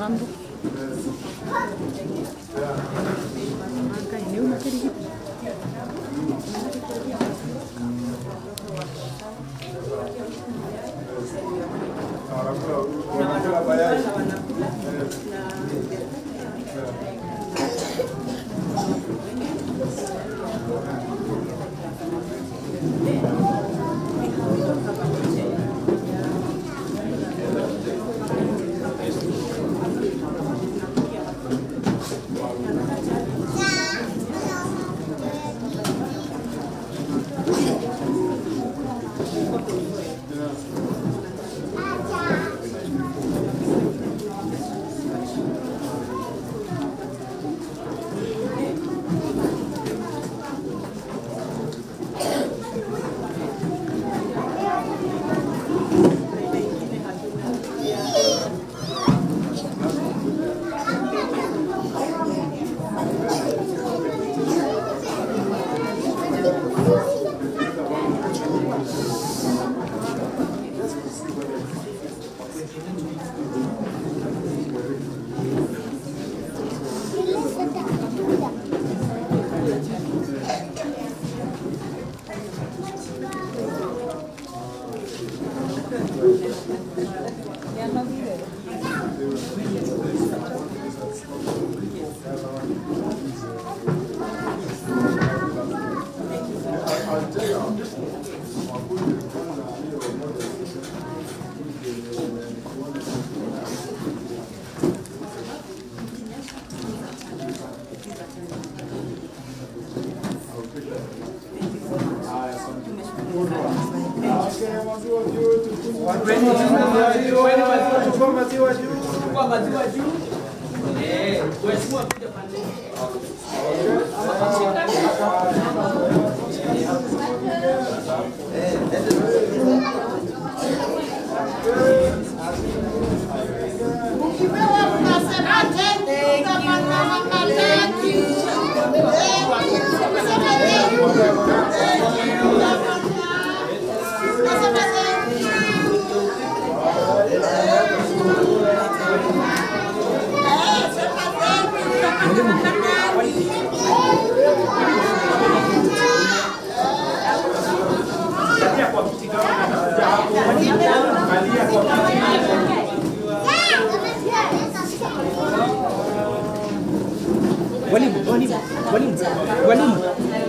Mambo. Ini udah jadi.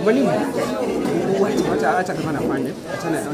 Walimu. Acha kama nafanya. Achana na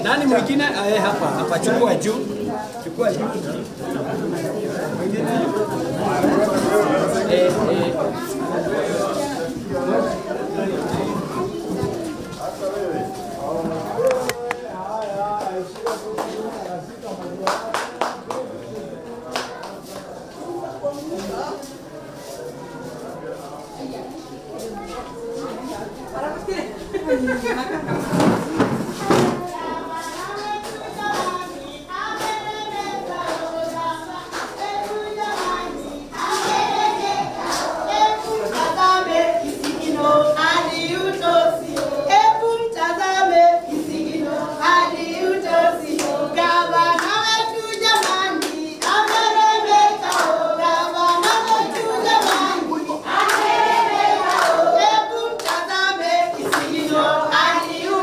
nani mwingine hapa chukua juu you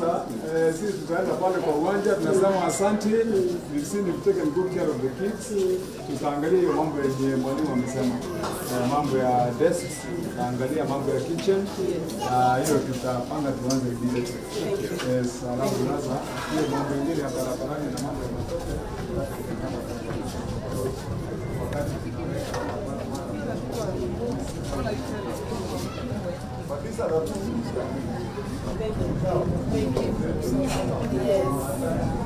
sasa sisi tutaenda pale kwa uwanja, tunasema asante, we've seen you taken good care of the kids. Tutaangalia hiyo mambo yenye mwalimu amesema, mambo ya desks, tutaangalia mambo ya kitchen, hiyo tutapanga tuanze immediately. Yes, alafu sasa hiyo mambo mengine ya barabarani na mambo ya matope wakati but these are the two things that Thank you. Yes.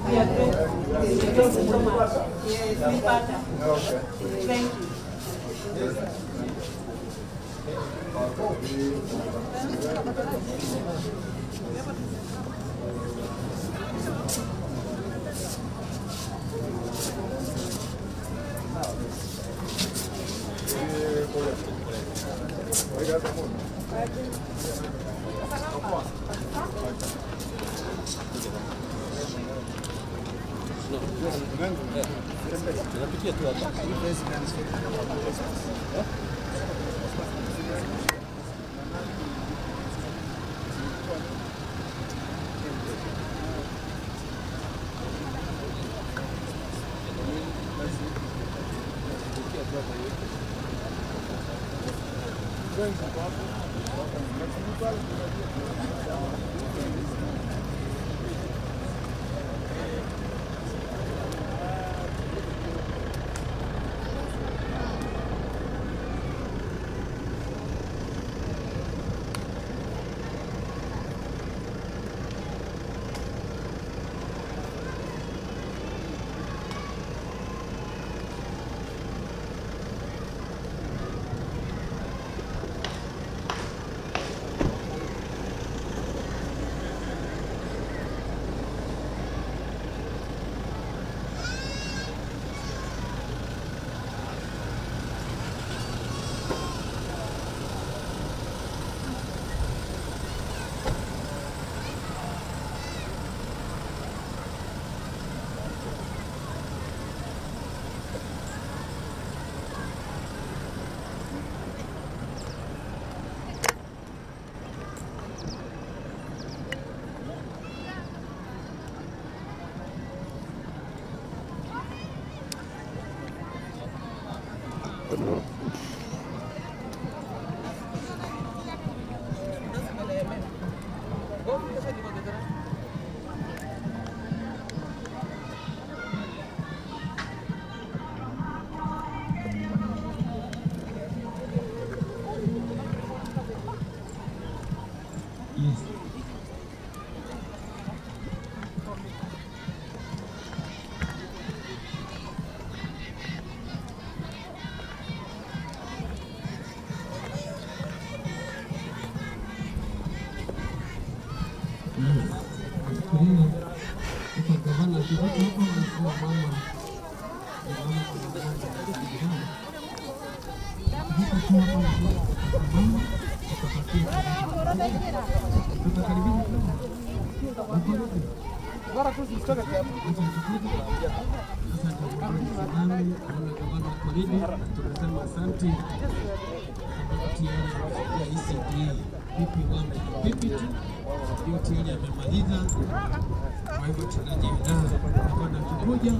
We are grateful. Thank you so much. Yes, we partner. okay. Thank you. Tunapitia tu hapa. Tunasema asante ya ECD PP2 ndio tayari amemaliza, kwa hivyo tunajiandaa kwa kukuja.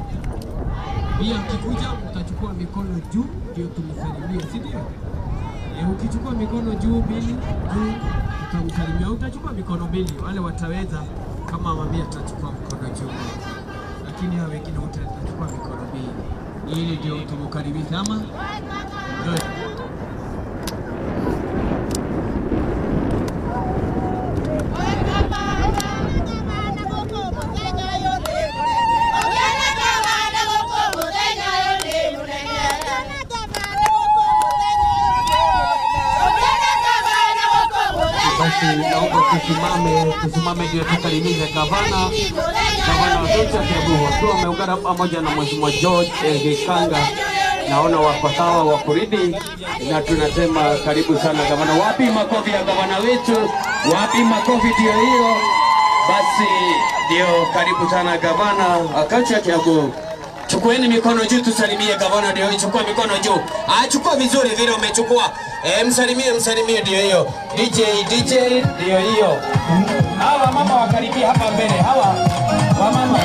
Pia ukikuja utachukua mikono juu ndio tumsalimie, si ndio? Ukichukua mikono juu mbili juu utamsalimia, utachukua mikono mbili, wale wataweza kama mamia atachukua mkono juu, lakini hao wengine wote watachukua mikono mbili, ili ndio tumkaribisha. Ama good. Basi naomba tusimame ndio tukarimize gavana wa kaunti ya Kiambu wakiwa wameungana pamoja na Mheshimiwa George Gikanga. Naona wako sawa wa kuridi, na tunasema karibu sana gavana. Wapi makofi ya gavana wetu? Wapi makofi? Ndio hiyo basi, ndio karibu sana gavana wa kaunti ya Kiambu. Chukueni mikono juu tusalimie gavana ndio. Chukua mikono juu. Chukua vizuri vile umechukua. Msalimie ndio hiyo. DJ ndio hiyo. Hawa mama wakaribia hapa mbele. Hawa wa mama.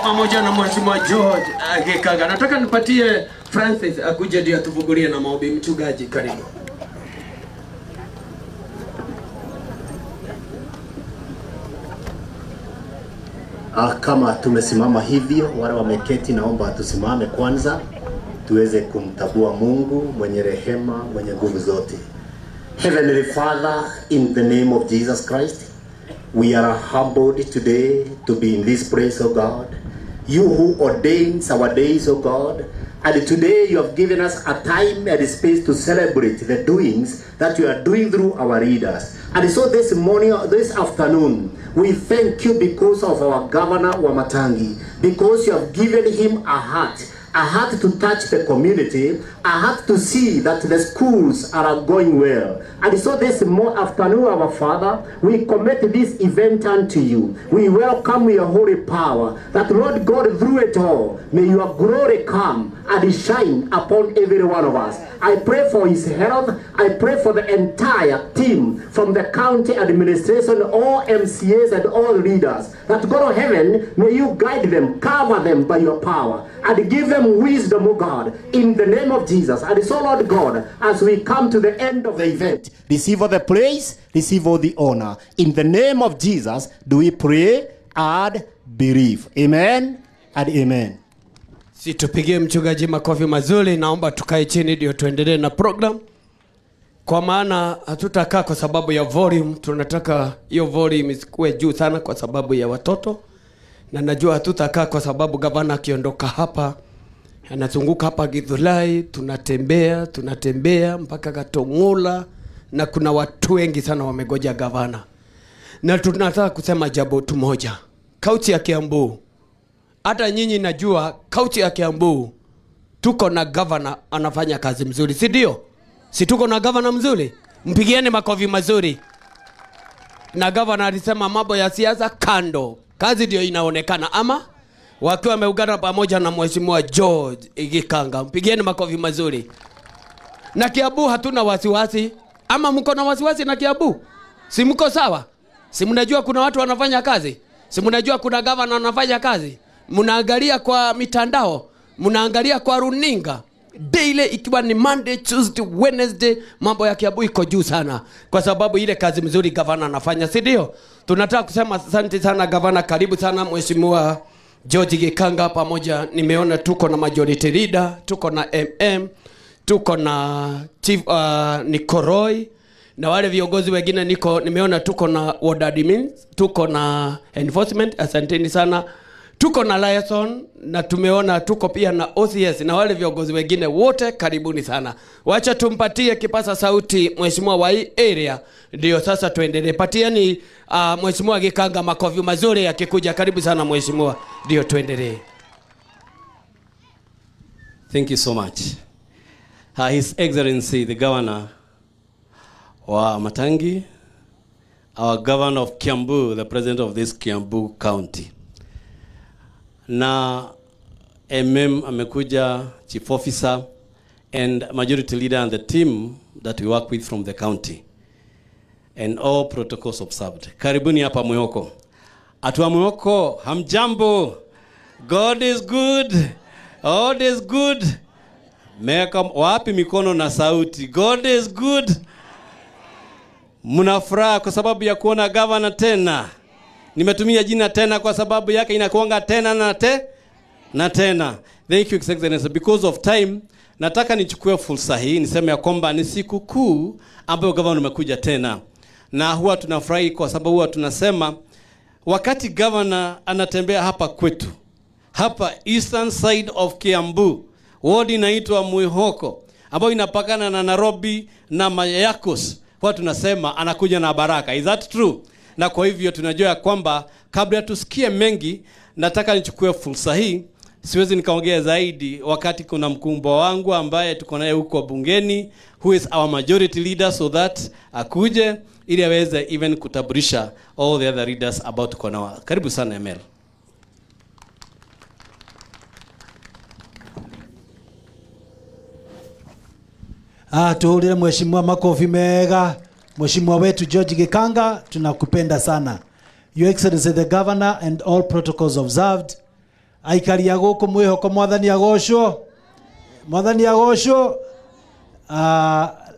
Pamoja na Mheshimiwa George Gikaga. Nataka nipatie Francis akuje ndio atufungulie na maombi. Mchungaji, karibu. Kama tumesimama hivyo, wale wameketi naomba tusimame kwanza tuweze kumtambua Mungu mwenye rehema, mwenye nguvu zote. Heavenly Father, in the name of Jesus Christ, we are humbled today to be in this place, O God. You who ordains our days, O God, and today you have given us a time and a space to celebrate the doings that you are doing through our leaders. And so this morning, this afternoon, we thank you because of our Governor Wamatangi, because you have given him a heart to touch the community, a heart to see that the schools are going well. And so this afternoon, our Father, we commit this event unto you. We welcome your holy power, that Lord God, through it all, may your glory come and shine upon every one of us. I pray for his health. I pray for the entire team from the county administration, all MCAs and all leaders, that God of heaven, may you guide them, cover them by your power, and give them wisdom, O God, in the name of Jesus. And so, Lord God, as we come to the end of the event, receive all the praise, receive all the honor. In the name of Jesus, do we pray and believe. Amen and amen. Situpigie mchungaji makofi mazuri. Naomba tukae chini ndio tuendelee na program. Kwa maana hatutakaa kwa sababu ya volume. Tunataka hiyo volume isikuwe juu sana kwa sababu ya watoto. Na najua hatutakaa kwa sababu gavana akiondoka hapa anazunguka hapa Githulai, tunatembea mpaka Gatongula, na kuna watu wengi sana wamegoja gavana. Na tunataka kusema jambo tu moja. Kaunti ya Kiambu, hata nyinyi najua kaunti ya Kiambu tuko na gavana anafanya kazi mzuri, si ndio? Si tuko na gavana mzuri? Mpigieni makofi mazuri. Na gavana alisema mambo ya siasa kando, kazi ndio inaonekana. Ama wakiwa wameungana pamoja na Mheshimiwa George Gikanga. Mpigieni makofi mazuri. Na Kiambu hatuna wasiwasi. Ama mko na wasiwasi na Kiambu? Si mko sawa? Si mnajua kuna watu wanafanya kazi? Si mnajua kuna gavana wanafanya kazi? Mnaangalia kwa mitandao, mnaangalia kwa runinga. Daily ikiwa ni Monday, Tuesday, Wednesday, mambo ya Kiambu iko juu sana kwa sababu ile kazi mzuri gavana anafanya, si ndio? Tunataka kusema asante sana gavana, karibu sana Mheshimiwa George Gikanga pamoja. Nimeona tuko na majority leader, tuko na MM, tuko na Chief Nikoroi na wale viongozi wengine nimeona tuko na ward admin, tuko na enforcement, asanteni sana. Tuko na liaison na tumeona tuko pia na OCS na wale viongozi wengine wote, karibuni sana. Wacha tumpatie kipasa sauti Mheshimiwa wa hii area ndio sasa tuendelee. Patieni Mheshimiwa Gikanga makofi mazuri akikuja. Karibu sana Mheshimiwa, ndio tuendelee. Thank you so much. His Excellency the Governor wa Matangi, our Governor of Kiambu, the President of this Kiambu County. Na MM amekuja, Chief Officer and Majority Leader and the team that we work with from the county. And all protocols observed. Karibuni hapa Mwihoko. Atua Mwihoko, hamjambo. God is good. God is good. Meka wapi mikono na sauti. God is good. Mnafuraha kwa sababu ya kuona governor tena. Nimetumia jina tena kwa sababu yake inakuanga tena na tena. Thank you Excellency. Because of time, nataka nichukue fursa hii niseme ya kwamba ni siku kuu ambayo governor amekuja tena. Na huwa tunafurahi kwa sababu huwa tunasema wakati governor anatembea hapa kwetu, hapa eastern side of Kiambu, ward inaitwa Mwihoko ambayo inapakana na Nairobi na Mayakos, huwa tunasema anakuja na baraka. Is that true? Na kwa hivyo tunajua kwamba kabla tusikie mengi, nataka nichukue fursa hii, siwezi nikaongea zaidi wakati kuna mkubwa wangu ambaye tuko naye huko bungeni, who is our majority leader, so that akuje ili aweze even kutaburisha all the other leaders about tuko nao. Karibu sana Emel. Tuhulile Mheshimiwa makofi mega. Mheshimiwa wetu George Gikanga, tunakupenda sana. Your Excellency the Governor and all protocols observed. Aikari ya guku Mwihoko mwathani agocwo. Mwathani agocwo.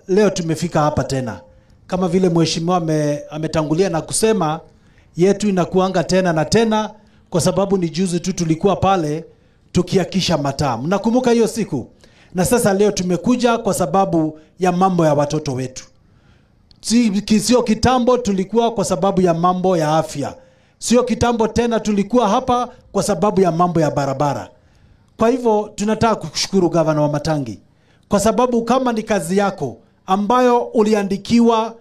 Leo tumefika hapa tena. Kama vile Mheshimiwa ametangulia na kusema, yetu inakuanga tena na tena kwa sababu ni juzi tu tulikuwa pale tukiakisha mataa. Mnakumbuka hiyo siku? Na sasa leo tumekuja kwa sababu ya mambo ya watoto wetu. Sio kitambo tulikuwa kwa sababu ya mambo ya afya. Sio kitambo tena tulikuwa hapa kwa sababu ya mambo ya barabara. Kwa hivyo tunataka kukushukuru Gavana wa Matangi kwa sababu kama ni kazi yako ambayo uliandikiwa